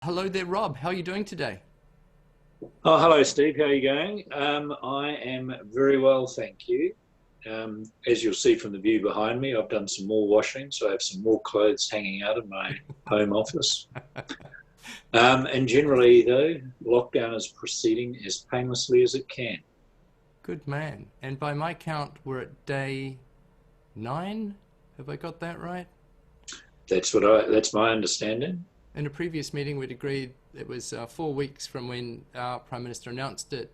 Hello there, Rob. How are you doing today? Oh, hello, Steve. How are you going? I am very well, thank you. As you'll see from the view behind me, I've done some more washing, so I have some more clothes hanging out in my home office. And generally, though, lockdown is proceeding as painlessly as it can. Good man. And by my count, we're at day 9. Have I got that right? That's my understanding. In a previous meeting, we'd agreed it was 4 weeks from when our Prime Minister announced it,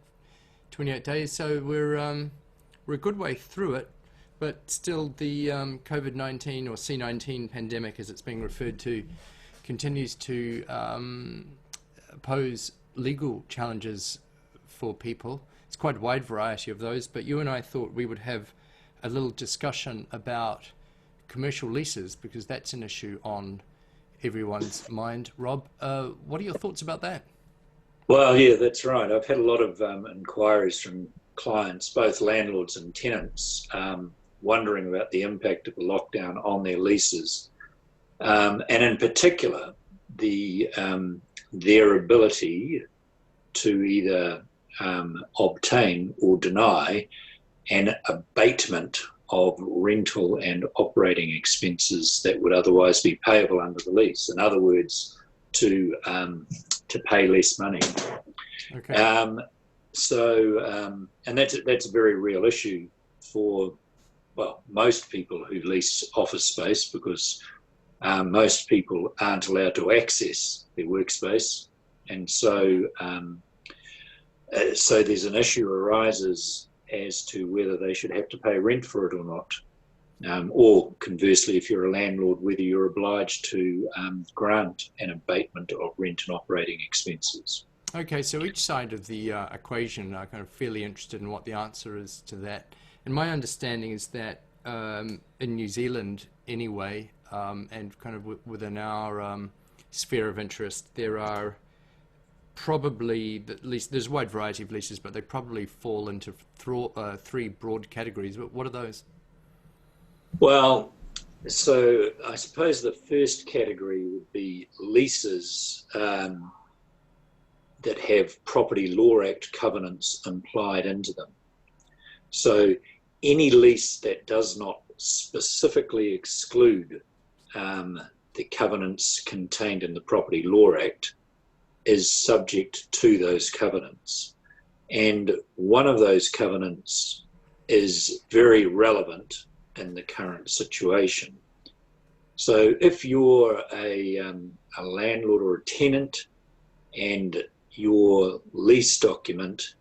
28 days. So we're a good way through it, but still the COVID-19 or C-19 pandemic, as it's being referred to, continues to pose legal challenges for people. It's quite a wide variety of those, but you and I thought we would have a little discussion about commercial leases because that's an issue on everyone's mind. Rob, what are your thoughts about that? Well, yeah, that's right. I've had a lot of inquiries from clients, both landlords and tenants, wondering about the impact of the lockdown on their leases. And in particular, their ability to either obtain or deny an abatement of rental and operating expenses that would otherwise be payable under the lease. In other words, to pay less money. Okay. And that's a very real issue for, well, most people who lease office space because most people aren't allowed to access their workspace. And so there's an issue arises as to whether they should have to pay rent for it or not. Or conversely, if you're a landlord, whether you're obliged to grant an abatement of rent and operating expenses. Okay, so each side of the equation, I'm kind of fairly interested in what the answer is to that. And my understanding is that in New Zealand, anyway, and kind of within our sphere of interest, there are probably, at least there's a wide variety of leases, but they probably fall into three broad categories. But what are those? Well, so I suppose the first category would be leases that have Property Law Act covenants implied into them. So any lease that does not specifically exclude the covenants contained in the Property Law Act is subject to those covenants. And one of those covenants is very relevant in the current situation. So if you're a landlord or a tenant and your lease document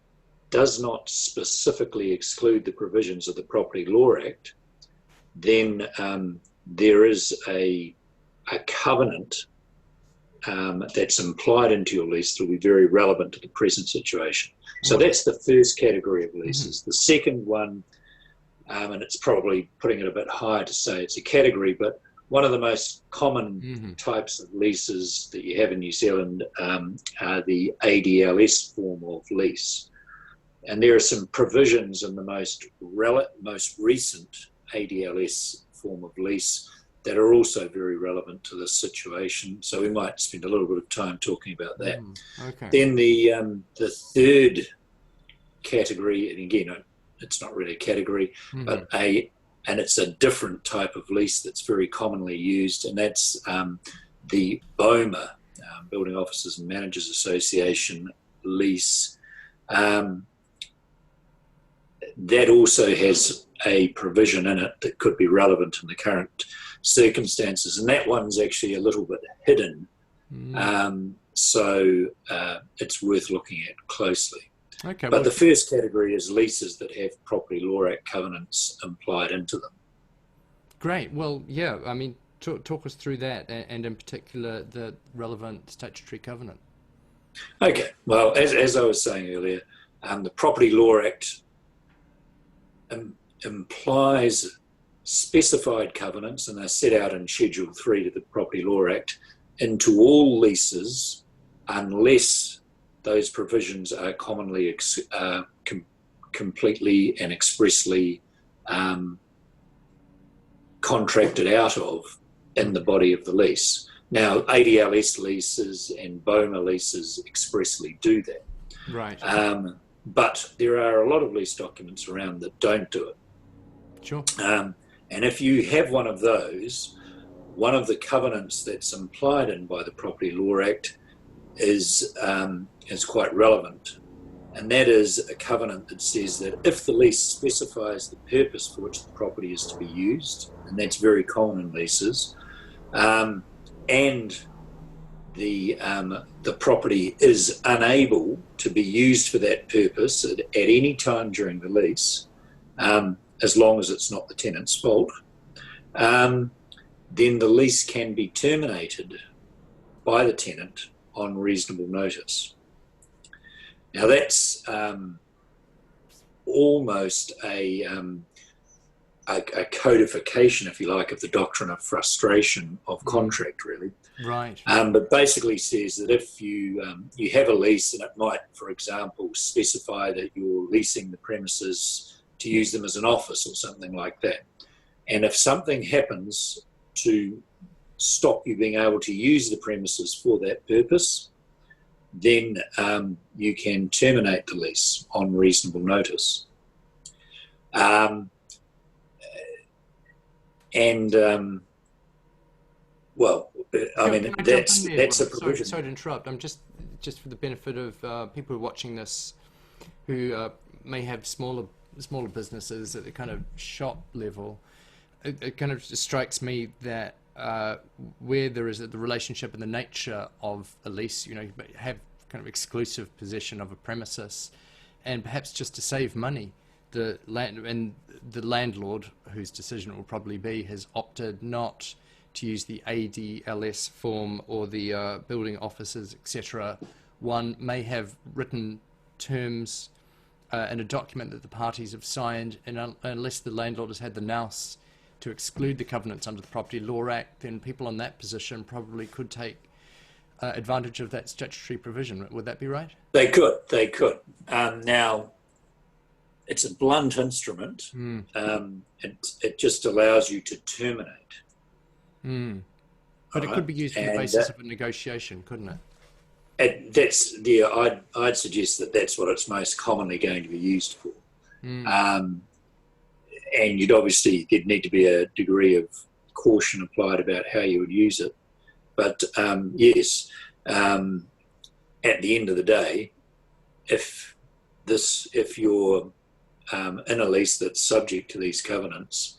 does not specifically exclude the provisions of the Property Law Act, then there is a covenant that's implied into your lease that will be very relevant to the present situation. So that's the first category of leases. The second one, and it's probably putting it a bit higher to say it's a category, but one of the most common types of leases that you have in New Zealand are the ADLS form of lease. And there are some provisions in the most recent ADLS form of lease that are also very relevant to this situation. So we might spend a little bit of time talking about that. Okay. Then the third category, and again, it's not really a category, but and it's a different type of lease that's very commonly used, and that's the BOMA, Building Officers and Managers Association lease. That also has a provision in it that could be relevant in the current circumstances, and that one's actually a little bit hidden. So it's worth looking at closely. Okay. But the first category is leases that have Property Law Act covenants implied into them. Great. Well, yeah, I mean, talk us through that, and in particular, the relevant statutory covenant. Okay. Well, as I was saying earlier, the Property Law Act implies specified covenants, and they're set out in Schedule 3 to the Property Law Act, into all leases unless those provisions are commonly completely and expressly contracted out of in the body of the lease. Now, ADLS leases and BOMA leases expressly do that. Right. But there are a lot of lease documents around that don't do it. Sure. And if you have one of those, one of the covenants that's implied in by the Property Law Act is quite relevant. And that is a covenant that says that if the lease specifies the purpose for which the property is to be used, and that's very common in leases, and the property is unable to be used for that purpose at any time during the lease, as long as it's not the tenant's fault, then the lease can be terminated by the tenant on reasonable notice. Now that's almost a codification, if you like, of the doctrine of frustration of contract, really. Right. But basically says that if you have a lease and it might, for example, specify that you're leasing the premises to use them as an office or something like that, and if something happens to stop you being able to use the premises for that purpose, then you can terminate the lease on reasonable notice. Well, I mean, that's a provision. Sorry to interrupt. I'm just for the benefit of people who are watching this, who may have smaller businesses at the kind of shop level. It kind of just strikes me that where there is the relationship and the nature of a lease, you have kind of exclusive possession of a premises, and perhaps just to save money, the landlord, whose decision it will probably be, has opted not to use the ADLS form or the building officers, etc. One may have written terms in a document that the parties have signed, and unless the landlord has had the nous to exclude the covenants under the Property Law Act, then people in that position probably could take advantage of that statutory provision. Would that be right? They could. Now, it's a blunt instrument. It just allows you to terminate. But it could be used on the basis of a negotiation, couldn't it? I'd suggest that that's what it's most commonly going to be used for. And there'd need to be a degree of caution applied about how you would use it. But yes, at the end of the day, if you're in a lease that's subject to these covenants,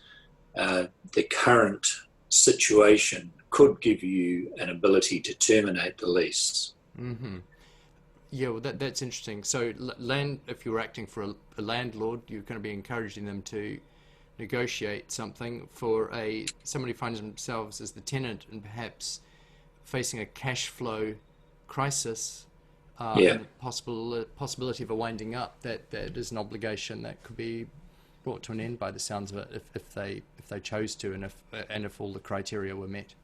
the current situation could give you an ability to terminate the lease. Yeah, well, that's interesting. So if you're acting for a landlord, you're going to be encouraging them to negotiate something for somebody who finds themselves as the tenant and perhaps facing a cash flow crisis, and the possibility of a winding up. That is an obligation that could be brought to an end by the sounds of it if they chose to, and if all the criteria were met.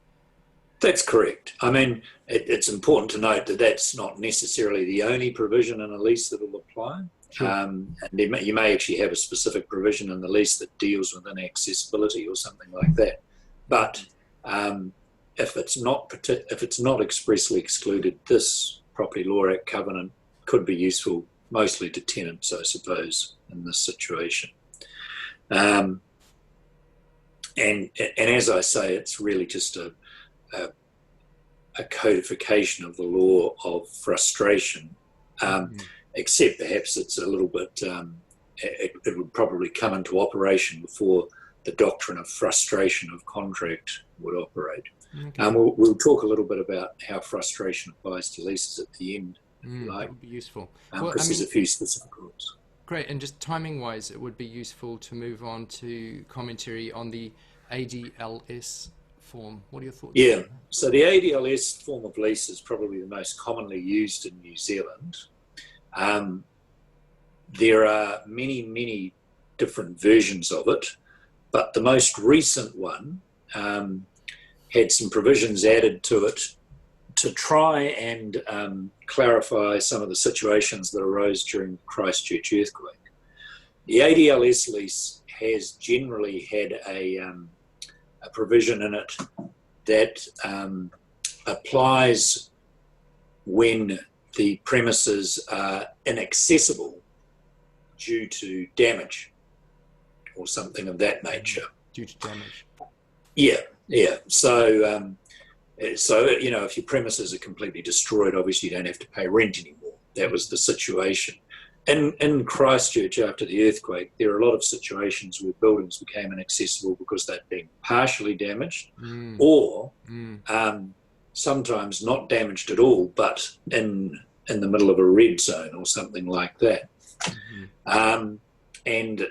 That's correct. I mean, it's important to note that that's not necessarily the only provision in a lease that will apply. Sure. And you may actually have a specific provision in the lease that deals with inaccessibility or something like that. But if it's not expressly excluded, this Property Law Act covenant could be useful mostly to tenants, I suppose, in this situation. And as I say, it's really just a codification of the law of frustration, except perhaps it's a little bit, it would probably come into operation before the doctrine of frustration of contract would operate. Okay. We'll talk a little bit about how frustration applies to leases at the end, if you like. That would be useful. Because there's a few specific rules. Great, and just timing-wise, it would be useful to move on to commentary on the ADLS form. What are your thoughts? Yeah, so the ADLS form of lease is probably the most commonly used in New Zealand. There are many different versions of it, but the most recent one had some provisions added to it to try and clarify some of the situations that arose during the Christchurch earthquake. The ADLS lease has generally had a provision in it that applies when the premises are inaccessible due to damage or something of that nature. Due to damage. Yeah, yeah. So, if your premises are completely destroyed, obviously you don't have to pay rent anymore. That was the situation. In Christchurch, after the earthquake, there are a lot of situations where buildings became inaccessible because they'd been partially damaged, or sometimes not damaged at all, but in the middle of a red zone or something like that. And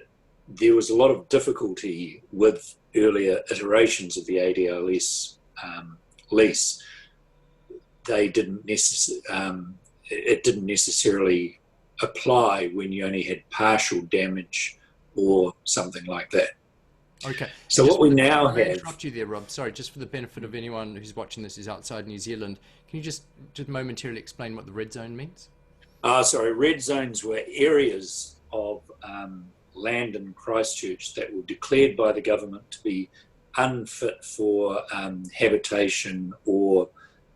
there was a lot of difficulty with earlier iterations of the ADLS lease. They didn't it didn't necessarily apply when you only had partial damage or something like that. Okay. So what we now have... I interrupt you there, Rob. Sorry, just for the benefit of anyone who's watching this who's outside New Zealand, can you just momentarily explain what the red zone means? Sorry, red zones were areas of land in Christchurch that were declared by the government to be unfit for habitation or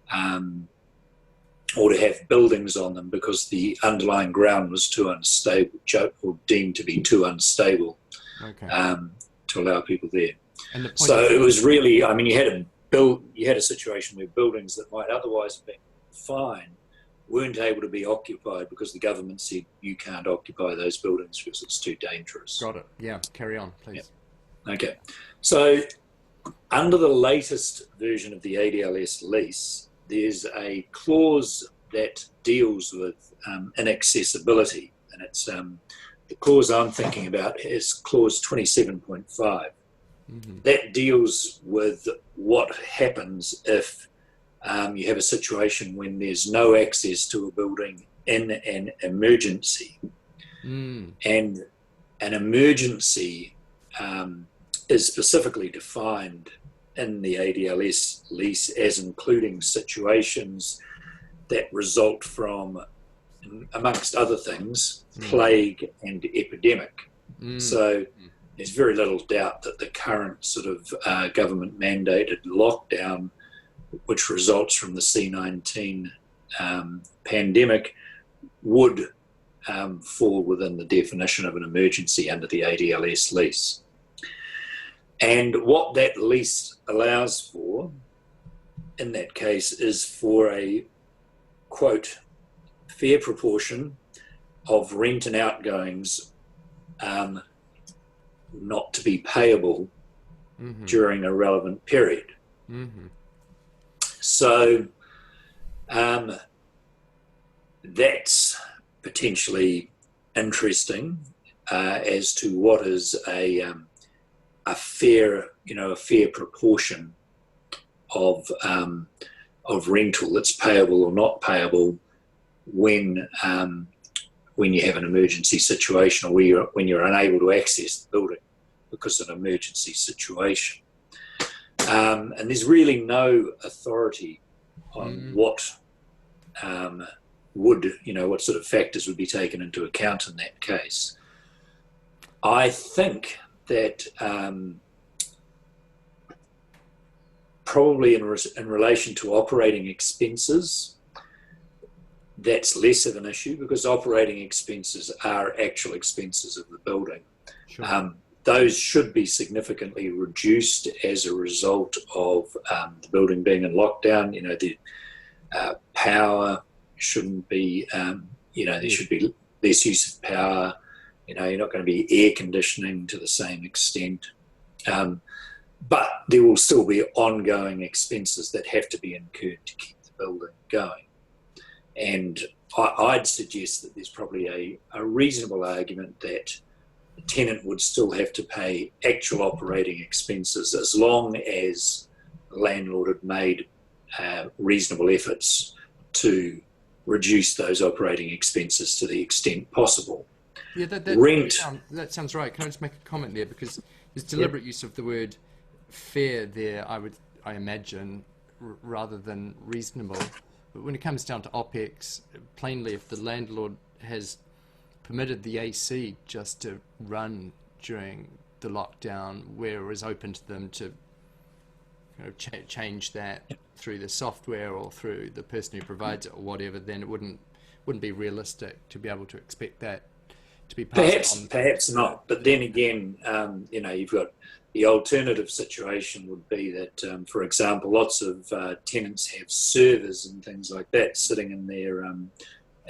to have buildings on them because the underlying ground was too unstable or deemed to be too unstable to allow people there. And so it was really, I mean, you had a situation where buildings that might otherwise have been fine weren't able to be occupied because the government said you can't occupy those buildings because it's too dangerous. Got it. Yeah, carry on, please. Yeah. Okay. So under the latest version of the ADLS lease, there's a clause that deals with inaccessibility, and it's the clause I'm thinking about is clause 27.5. That deals with what happens if you have a situation when there's no access to a building in an emergency. And an emergency is specifically defined in the ADLS lease as including situations that result from, amongst other things, plague and epidemic. So there's very little doubt that the current sort of government mandated lockdown, which results from the C-19 pandemic, would fall within the definition of an emergency under the ADLS lease. And what that lease allows for, in that case, is for a, quote, fair proportion of rent and outgoings not to be payable during a relevant period. So that's potentially interesting as to what is a fair proportion of rental that's payable or not payable when you have an emergency situation, or when you're unable to access the building because of an emergency situation. And there's really no authority on what what sort of factors would be taken into account in that case. I think that probably in relation to operating expenses, that's less of an issue because operating expenses are actual expenses of the building. Sure. Those should be significantly reduced as a result of the building being in lockdown. The power shouldn't be, there should be less use of power. You're not going to be air conditioning to the same extent. But there will still be ongoing expenses that have to be incurred to keep the building going. And I'd suggest that there's probably a reasonable argument that the tenant would still have to pay actual operating expenses as long as the landlord had made reasonable efforts to reduce those operating expenses to the extent possible. Yeah, that sounds right. Can I just make a comment there? Because there's deliberate use of the word fair there, I imagine, rather than reasonable. But when it comes down to OPEX, plainly, if the landlord has permitted the AC just to run during the lockdown where it was open to them to kind of change that through the software or through the person who provides it or whatever, then it wouldn't be realistic to be able to expect that to be passed on. Perhaps not. But then again, you've got the alternative situation would be that, for example, lots of tenants have servers and things like that sitting in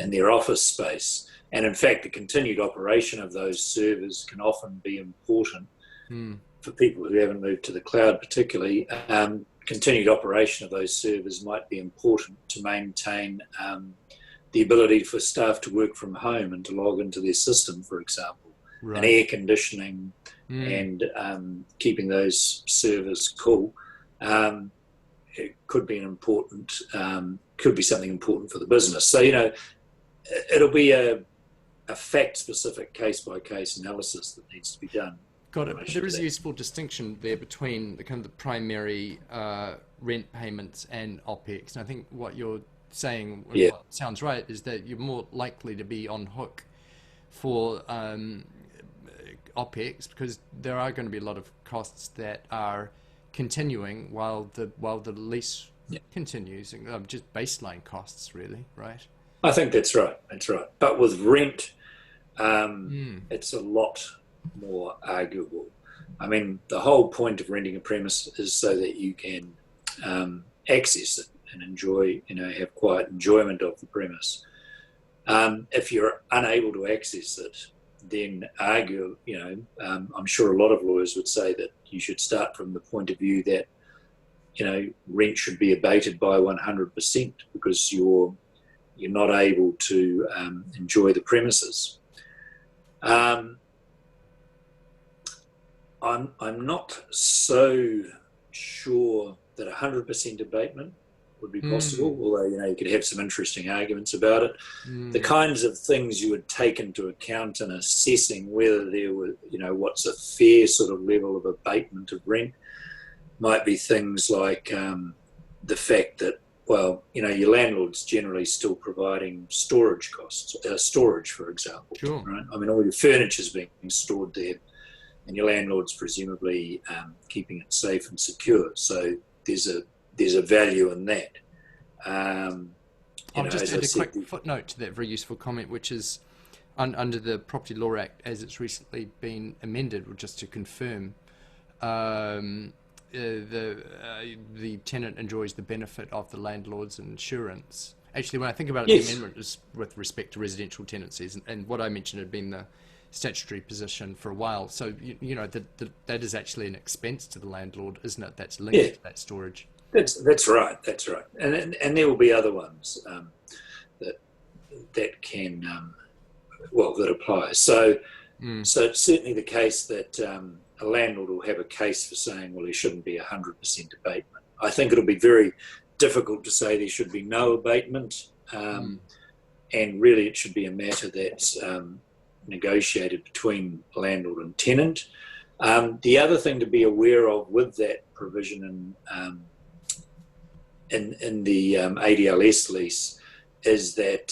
their office space. And in fact, the continued operation of those servers can often be important for people who haven't moved to the cloud particularly. Continued operation of those servers might be important to maintain the ability for staff to work from home and to log into their system, for example, and air conditioning and keeping those servers cool. It could be could be something important for the business. So, it'll be a fact-specific case-by-case analysis that needs to be done. Got it. But there is a useful distinction there between the kind of the primary rent payments and OPEX. And I think what you're saying, what sounds right, is that you're more likely to be on hook for OPEX because there are going to be a lot of costs that are continuing while the lease continues, just baseline costs, really, right? I think that's right. But with rent, it's a lot more arguable. I mean, the whole point of renting a premise is so that you can access it and enjoy, have quiet enjoyment of the premise. If you're unable to access it, then I'm sure a lot of lawyers would say that you should start from the point of view that, rent should be abated by 100% because you're not able to enjoy the premises. I'm not so sure that 100% abatement would be possible, although you could have some interesting arguments about it. The kinds of things you would take into account in assessing whether there were, what's a fair sort of level of abatement of rent might be things like the fact that, your landlord's generally still providing storage costs, storage, for example. Sure. Right? I mean, all your furniture's being stored there, and your landlord's presumably keeping it safe and secure. So there's a value in that. I'll just add a quick footnote to that very useful comment, which is under the Property Law Act, as it's recently been amended, just to confirm, the tenant enjoys the benefit of the landlord's insurance. Actually, when I think about it, the amendment is with respect to residential tenancies, and what I mentioned had been the statutory position for a while. So, that is actually an expense to the landlord, isn't it? That's linked to that storage. That's right. And there will be other ones that can, that apply. So it's certainly the case that a landlord will have a case for saying, well, there shouldn't be 100% abatement. I think it'll be very difficult to say there should be no abatement, and really it should be a matter that's negotiated between landlord and tenant. The other thing to be aware of with that provision in the ADLS lease is that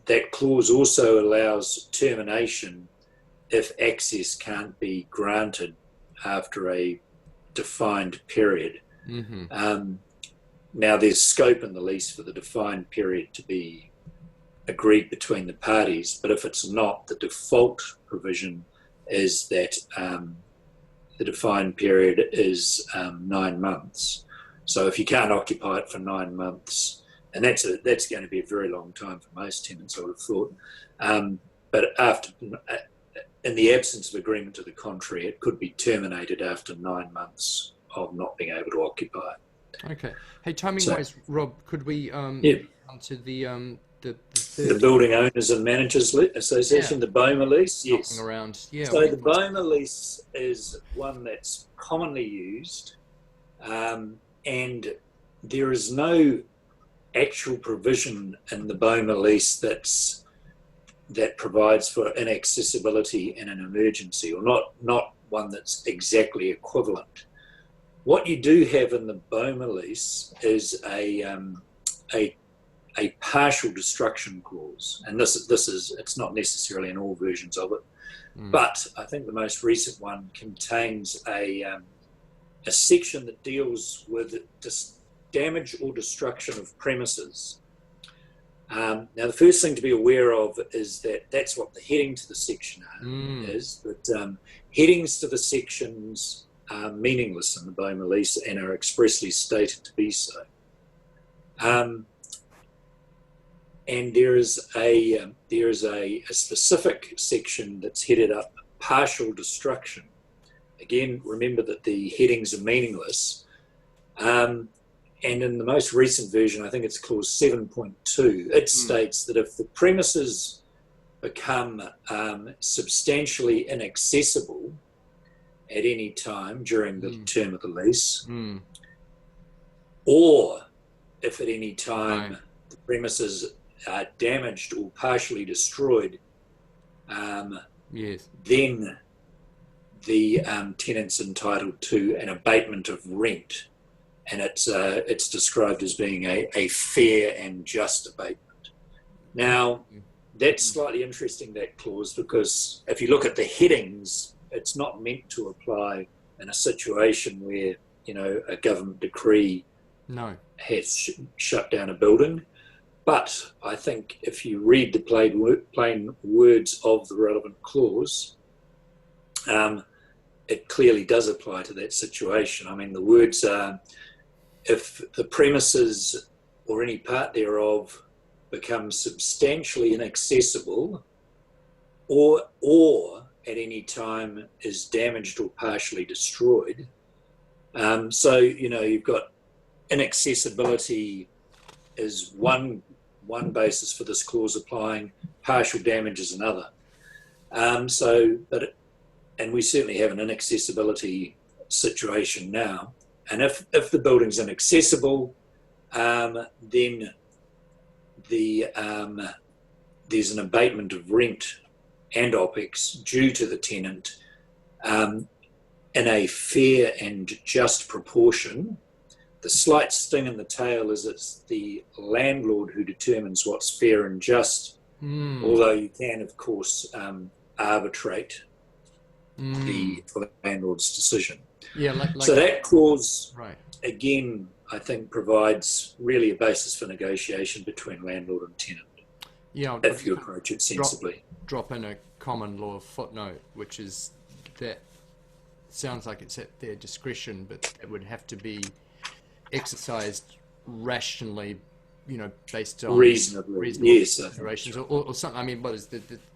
that clause also allows termination if access can't be granted after a defined period. Now, there's scope in the lease for the defined period to be agreed between the parties, but if it's not, the default provision is that the defined period is 9 months. So if you can't occupy it for 9 months, and that's going to be a very long time for most tenants, I would have thought, but in the absence of agreement to the contrary, it could be terminated after 9 months of not being able to occupy. Okay. Hey, timing-wise, Rob, could we on to the Building Owners and Managers Association, the BOMA lease? Yes. Around. Yeah. So the BOMA lease is one that's commonly used, and there is no actual provision in the BOMA lease that provides for inaccessibility in an emergency, or not one that's exactly equivalent. What you do have in the BOMA lease is a partial destruction clause, and it's not necessarily in all versions of it, but I think the most recent one contains a a section that deals with damage or destruction of premises. Now, the first thing to be aware of is that that's what the heading to the section is, but headings to the sections are meaningless in the BOMA lease and are expressly stated to be so. And there is a specific section that's headed up partial destruction. Again, remember that the headings are meaningless. And in the most recent version, I think it's clause 7.2, it states that if the premises become substantially inaccessible at any time during the term of the lease, or if at any time the premises are damaged or partially destroyed, then the tenant's entitled to an abatement of rent, and it's described as being a fair and just abatement. Now, that's slightly interesting, that clause, because if you look at the headings, it's not meant to apply in a situation where, you know, a government decree has shut down a building. But I think if you read the plain words of the relevant clause, it clearly does apply to that situation. I mean, the words are, if the premises or any part thereof become substantially inaccessible, or at any time is damaged or partially destroyed. So, you know, you've got inaccessibility is one basis for this clause applying, partial damage is another. And we certainly have an inaccessibility situation now. And if the building's inaccessible, then there's an abatement of rent and OPEX due to the tenant in a fair and just proportion. The slight sting in the tail is it's the landlord who determines what's fair and just, although you can, of course, arbitrate the landlord's decision. So that clause, again, I think provides really a basis for negotiation between landlord and tenant, if you approach it sensibly. Drop in a common law footnote, which is that sounds like it's at their discretion, but it would have to be exercised rationally, you know, based on reasonable considerations, or something. I mean,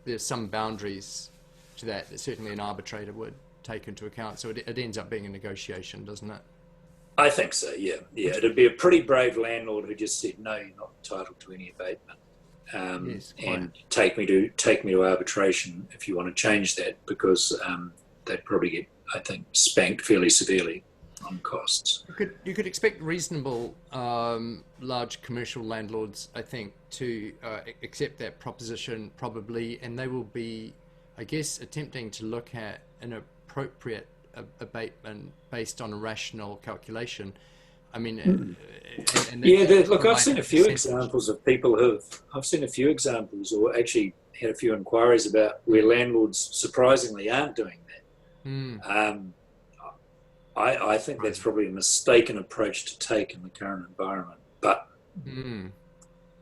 there's some boundaries to that certainly an arbitrator would take into account. So it ends up being a negotiation, doesn't it? I think so. Yeah. It'd be a pretty brave landlord who just said, "No, you're not entitled to any abatement." And take me to arbitration if you want to change that, because they'd probably get, I think, spanked fairly severely on costs. You could expect reasonable large commercial landlords, I think, to accept that proposition probably, and they will be, I guess, attempting to look at an appropriate abatement based on a rational calculation. I mean, look, I've seen a few examples of people or actually had a few inquiries about where landlords surprisingly aren't doing that. I think that's probably a mistaken approach to take in the current environment, but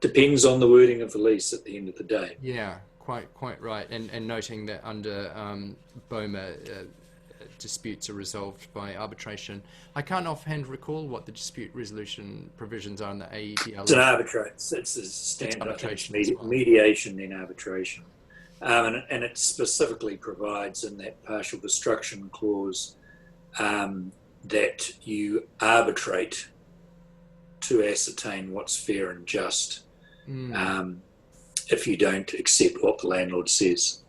depends on the wording of the lease at the end of the day. Yeah, quite right. And noting that under BOMA, disputes are resolved by arbitration. I can't offhand recall what the dispute resolution provisions are in the AEDL. It's an arbitration. It's a standard arbitration. Mediation, then arbitration. And it specifically provides in that partial destruction clause that you arbitrate to ascertain what's fair and just if you don't accept what the landlord says.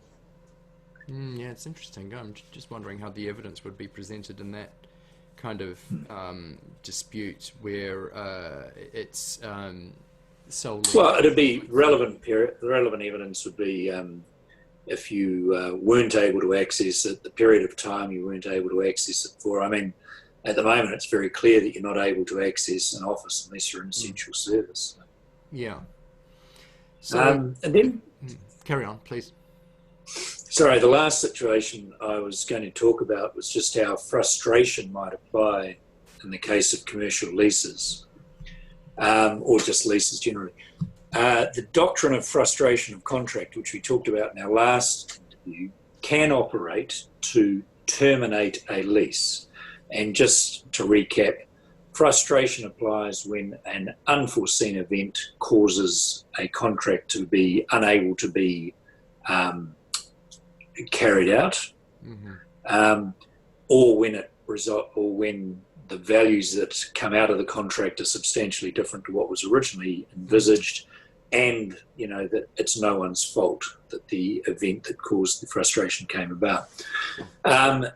Yeah, it's interesting. I'm just wondering how the evidence would be presented in that kind of dispute where it's solely... Well, it'd be relevant. The relevant evidence would be if you weren't able to access it, the period of time you weren't able to access it for. I mean, at the moment, it's very clear that you're not able to access an office unless you're in essential service. Yeah. So, and then... Carry on, please. Sorry, the last situation I was going to talk about was just how frustration might apply in the case of commercial leases, or just leases generally. The doctrine of frustration of contract, which we talked about in our last interview, can operate to terminate a lease. And just to recap, frustration applies when an unforeseen event causes a contract to be unable to be carried out, or when the values that come out of the contract are substantially different to what was originally envisaged, and that it's no one's fault that the event that caused the frustration came about. The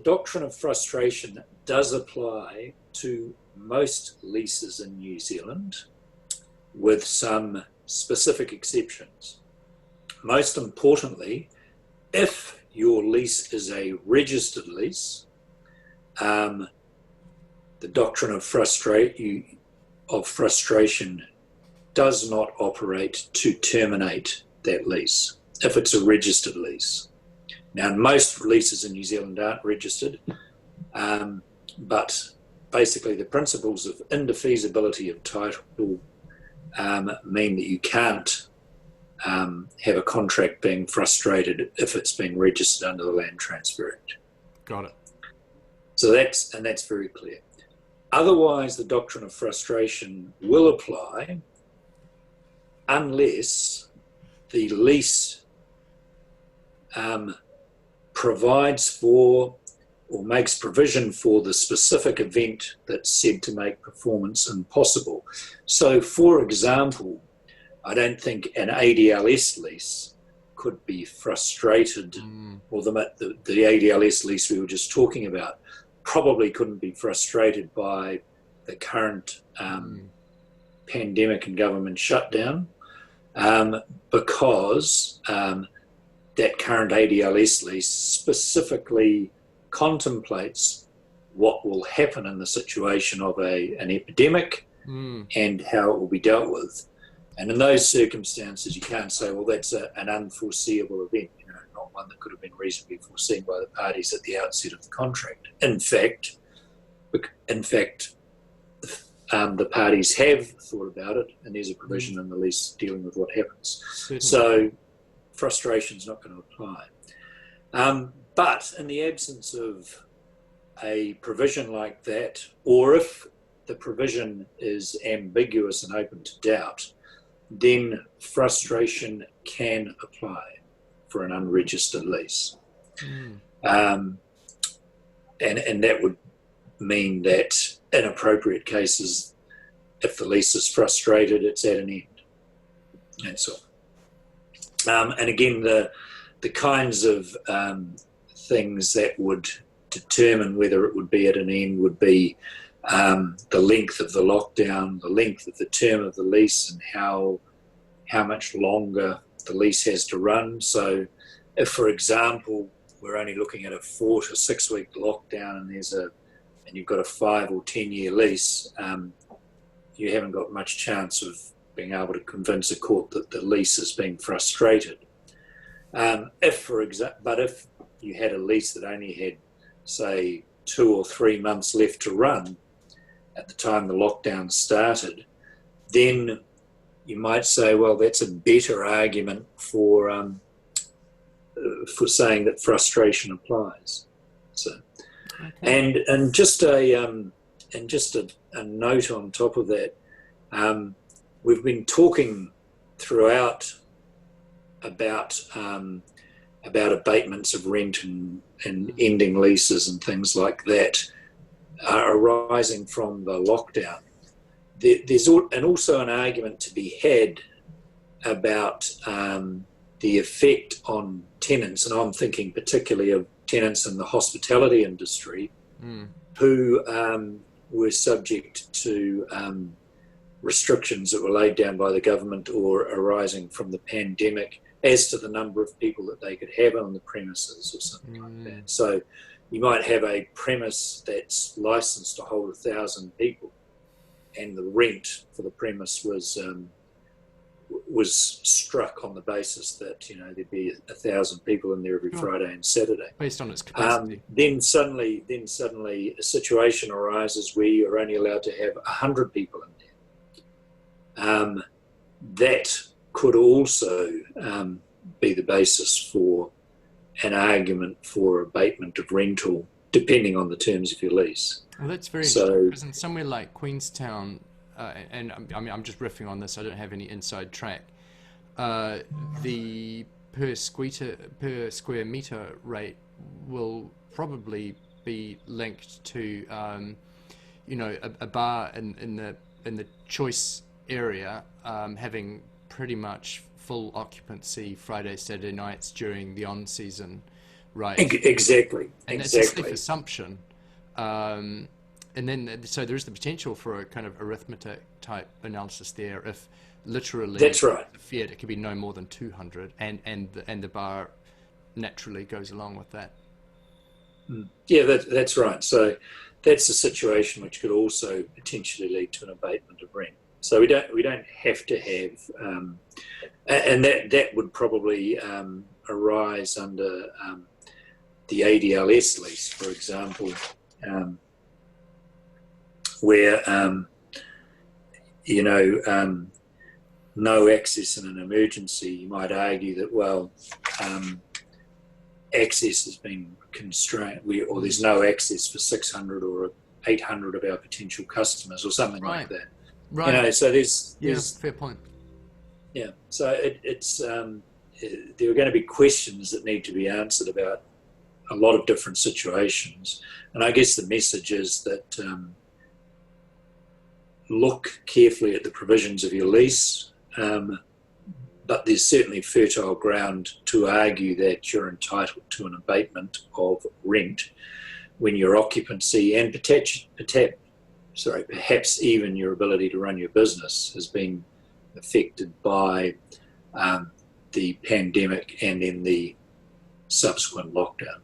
doctrine of frustration does apply to most leases in New Zealand, with some specific exceptions. Most importantly, if your lease is a registered lease, the doctrine of frustration does not operate to terminate that lease if it's a registered lease. Now, most leases in New Zealand aren't registered, but basically the principles of indefeasibility of title mean that you can't have a contract being frustrated if it's been registered under the Land Transfer Act. Got it. So that's very clear. Otherwise, the doctrine of frustration will apply unless the lease provides for or makes provision for the specific event that's said to make performance impossible. So, for example, I don't think an ADLS lease could be frustrated, or the ADLS lease we were just talking about probably couldn't be frustrated by the current pandemic and government shutdown, because that current ADLS lease specifically contemplates what will happen in the situation of an epidemic and how it will be dealt with. And in those circumstances, you can't say, well, that's an unforeseeable event, not one that could have been reasonably foreseen by the parties at the outset of the contract. In fact, the parties have thought about it, and there's a provision in the lease dealing with what happens. Certainly. So frustration's not going to apply. But in the absence of a provision like that, or if the provision is ambiguous and open to doubt, then frustration can apply for an unregistered lease. And that would mean that in appropriate cases, if the lease is frustrated, it's at an end. That's all. And again, the kinds of things that would determine whether it would be at an end would be the length of the lockdown, the length of the term of the lease, and how much longer the lease has to run. So if, for example, we're only looking at a 4 to 6 week lockdown and you've got a 5 or 10 year lease, you haven't got much chance of being able to convince a court that the lease has been frustrated. But if you had a lease that only had, say, 2 or 3 months left to run at the time the lockdown started, then you might say, well, that's a better argument for saying that frustration applies. So, okay. And just a note on top of that, we've been talking throughout about abatements of rent and ending leases and things like that arising from the lockdown. There's also an argument to be had about the effect on tenants, and I'm thinking particularly of tenants in the hospitality industry who were subject to restrictions that were laid down by the government or arising from the pandemic as to the number of people that they could have on the premises or something like that. So you might have a premise that's licensed to hold 1,000 people, and the rent for the premise was was struck on the basis that there'd be 1,000 people in there every Friday and Saturday. Based on its capacity. Then suddenly a situation arises where you're only allowed to have 100 people in there. That could also be the basis for an argument for abatement of rental, depending on the terms of your lease. Well, that's very interesting, because in somewhere like Queenstown, and I mean, I'm just riffing on this, I don't have any inside track, the per square meter rate will probably be linked to a bar in the choice area having pretty much full occupancy Friday, Saturday nights during the on season, right? Exactly. And that's a safe assumption. And then, so there is the potential for a kind of arithmetic type analysis there. If literally, that's right, the fiat, it could be no more than 200, and the bar naturally goes along with that. Yeah, that's right. So that's a situation which could also potentially lead to an abatement of rent. So we don't have to have, and that would probably arise under the ADLS lease, for example, where no access in an emergency. You might argue that access has been constrained, or there's no access for 600 or 800 of our potential customers, or something like that. Right. So there's fair point. Yeah. So it's there are going to be questions that need to be answered about a lot of different situations, and I guess the message is that look carefully at the provisions of your lease, but there's certainly fertile ground to argue that you're entitled to an abatement of rent when your occupancy and perhaps even your ability to run your business has been affected by the pandemic and then the subsequent lockdown.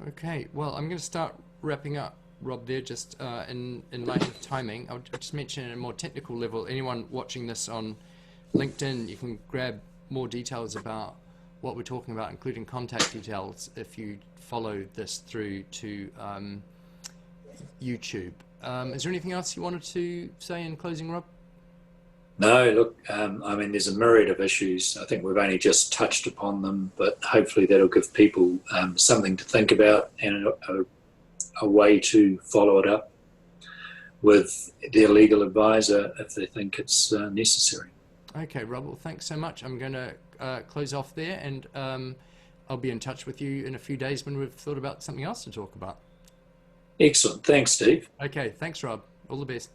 Okay, well, I'm going to start wrapping up, Rob, there, just in light of timing. I'll just mention at a more technical level, anyone watching this on LinkedIn, you can grab more details about what we're talking about, including contact details, if you follow this through to YouTube. Is there anything else you wanted to say in closing, Rob? No, look, I mean, there's a myriad of issues. I think we've only just touched upon them, but hopefully that'll give people something to think about and a way to follow it up with their legal advisor if they think it's necessary. Okay, Rob, well, thanks so much. I'm going to close off there, and I'll be in touch with you in a few days when we've thought about something else to talk about. Excellent. Thanks, Steve. Okay, thanks, Rob. All the best.